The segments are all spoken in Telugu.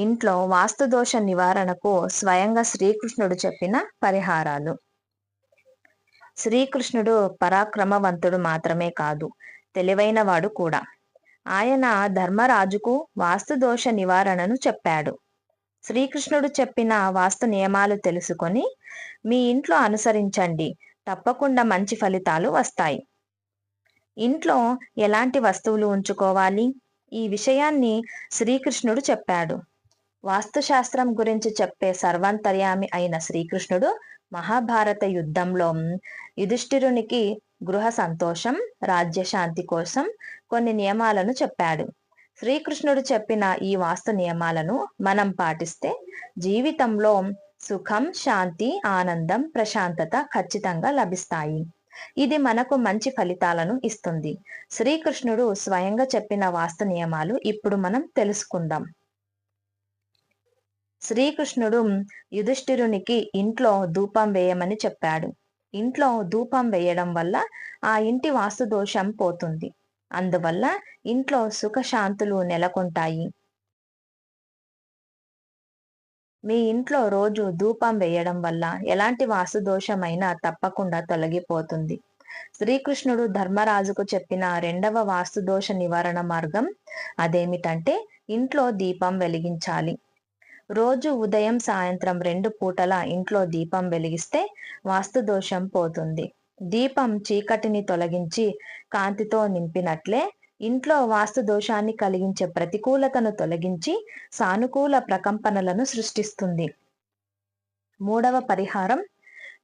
ఇంట్లో వాస్తు దోష నివారణకు స్వయంగా శ్రీకృష్ణుడు చెప్పిన పరిహారాలు. శ్రీకృష్ణుడు పరాక్రమవంతుడు మాత్రమే కాదు, తెలివైనవాడు కూడా. ఆయన ధర్మరాజుకు వాస్తు దోష నివారణను చెప్పాడు. శ్రీకృష్ణుడు చెప్పిన వాస్తు నియమాలు తెలుసుకొని మీ ఇంట్లో అనుసరించండి, తప్పకుండా మంచి ఫలితాలు వస్తాయి. ఇంట్లో ఎలాంటి వస్తువులు ఉంచుకోవాలి, ఈ విషయాన్ని శ్రీకృష్ణుడు చెప్పాడు. వాస్తుశాస్త్రం గురించి చెప్పే సర్వాంతర్యామి అయిన శ్రీకృష్ణుడు మహాభారత యుద్ధంలో యుధిష్ఠిరునికి గృహ సంతోషం, రాజ్యశాంతి కోసం కొన్ని నియమాలను చెప్పాడు. శ్రీకృష్ణుడు చెప్పిన ఈ వాస్తు నియమాలను మనం పాటిస్తే జీవితంలో సుఖం, శాంతి, ఆనందం, ప్రశాంతత ఖచ్చితంగా లభిస్తాయి. ఇది మనకు మంచి ఫలితాలను ఇస్తుంది. శ్రీకృష్ణుడు స్వయంగా చెప్పిన వాస్తు నియమాలు ఇప్పుడు మనం తెలుసుకుందాం. శ్రీకృష్ణుడు యుధిష్ఠిరునికి ఇంట్లో ధూపం వేయమని చెప్పాడు. ఇంట్లో ధూపం వేయడం వల్ల ఆ ఇంటి వాస్తు దోషం పోతుంది. అందువల్ల ఇంట్లో సుఖశాంతులు నెలకొంటాయి. మీ ఇంట్లో రోజు ధూపం వేయడం వల్ల ఎలాంటి వాస్తు దోషమైనా తప్పకుండా తొలగిపోతుంది. శ్రీకృష్ణుడు ధర్మరాజుకు చెప్పిన రెండవ వాస్తు దోష నివారణ మార్గం అదేమిటంటే ఇంట్లో దీపం వెలిగించాలి. రోజు ఉదయం, సాయంత్రం 2 పూటల ఇంట్లో దీపం వెలిగిస్తే వాస్తు దోషం పోతుంది. దీపం చీకటిని తొలగించి కాంతితో నింపినట్లే ఇంట్లో వాస్తు దోషాన్ని కలిగించే ప్రతికూలతను తొలగించి సానుకూల ప్రకంపనలను సృష్టిస్తుంది. మూడవ పరిహారం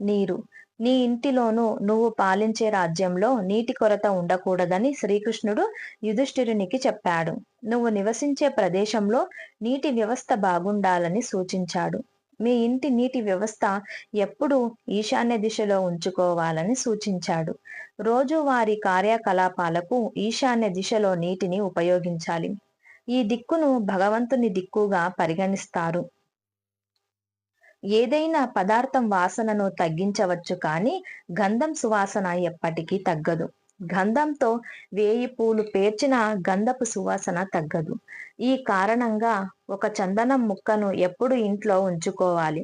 నీరు. నీ ఇంటిలోనూ నువ్వు పాలించే రాజ్యంలో నీటి కొరత ఉండకూడదని శ్రీకృష్ణుడు యుధిష్ఠిరునికి చెప్పాడు. నువ్వు నివసించే ప్రదేశంలో నీటి వ్యవస్థ బాగుండాలని సూచించాడు. మీ ఇంటి నీటి వ్యవస్థ ఎప్పుడూ ఈశాన్య దిశలో ఉంచుకోవాలని సూచించాడు. రోజువారీ కార్యకలాపాలకు ఈశాన్య దిశలో నీటిని ఉపయోగించాలి. ఈ దిక్కును భగవంతుని దిక్కుగా పరిగణిస్తారు. ఏదైనా పదార్థం వాసనను తగ్గించవచ్చు, కానీ గంధం సువాసన ఎప్పటికీ తగ్గదు. గంధంతో 1000 పూలు పేర్చిన గంధపు సువాసన తగ్గదు. ఈ కారణంగా ఒక చందనం ముక్కను ఎప్పుడు ఇంట్లో ఉంచుకోవాలి.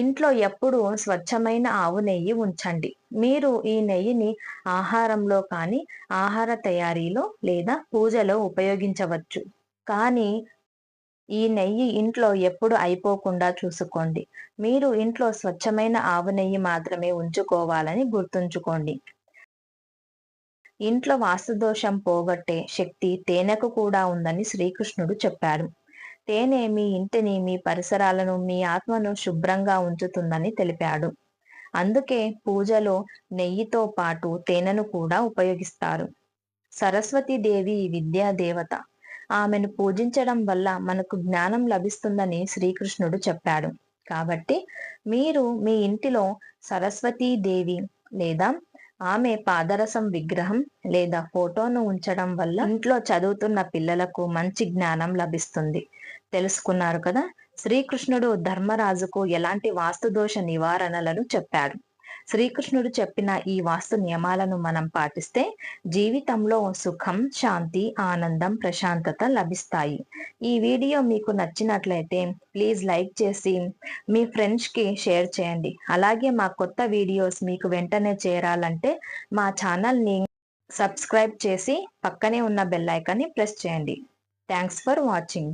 ఇంట్లో ఎప్పుడు స్వచ్ఛమైన ఆవు నెయ్యి ఉంచండి. మీరు ఈ నెయ్యిని ఆహారంలో కానీ, ఆహార తయారీలో లేదా పూజలో ఉపయోగించవచ్చు. కానీ ఈ నెయ్యి ఇంట్లో ఎప్పుడు అయిపోకుండా చూసుకోండి. మీరు ఇంట్లో స్వచ్ఛమైన ఆవు నెయ్యి మాత్రమే ఉంచుకోవాలని గుర్తుంచుకోండి. ఇంట్లో వాస్తుదోషం పోగొట్టే శక్తి తేనెకు కూడా ఉందని శ్రీకృష్ణుడు చెప్పాడు. తేనె మీ ఇంటిని, మీ పరిసరాలను, మీ ఆత్మను శుభ్రంగా ఉంచుతుందని తెలిపాడు. అందుకే పూజలో నెయ్యితో పాటు తేనెను కూడా ఉపయోగిస్తారు. సరస్వతీదేవి విద్యా దేవత. ఆమెను పూజించడం వల్ల మనకు జ్ఞానం లభిస్తుందని శ్రీకృష్ణుడు చెప్పాడు. కాబట్టి మీరు మీ ఇంటిలో సరస్వతీదేవి లేదా ఆమె పాదరసం విగ్రహం లేదా ఫోటోను ఉంచడం వల్ల ఇంట్లో చదువుతున్న పిల్లలకు మంచి జ్ఞానం లభిస్తుంది. తెలుసుకున్నారు కదా, శ్రీకృష్ణుడు ధర్మరాజుకు ఎలాంటి వాస్తుదోష నివారణలను చెప్పాడు. శ్రీకృష్ణుడు చెప్పిన ఈ వాస్తు నియమాలను మనం పాటిస్తే జీవితంలో సుఖం, శాంతి, ఆనందం, ప్రశాంతత లభిస్తాయి. ఈ వీడియో మీకు నచ్చినట్లయితే ప్లీజ్ లైక్ చేసి మీ ఫ్రెండ్స్కి షేర్ చేయండి. అలాగే మా కొత్త వీడియోస్ మీకు వెంటనే చేరాలంటే మా ఛానల్ని సబ్స్క్రైబ్ చేసి పక్కనే ఉన్న బెల్ ఐకాన్ని ప్రెస్ చేయండి. Thanks for watching.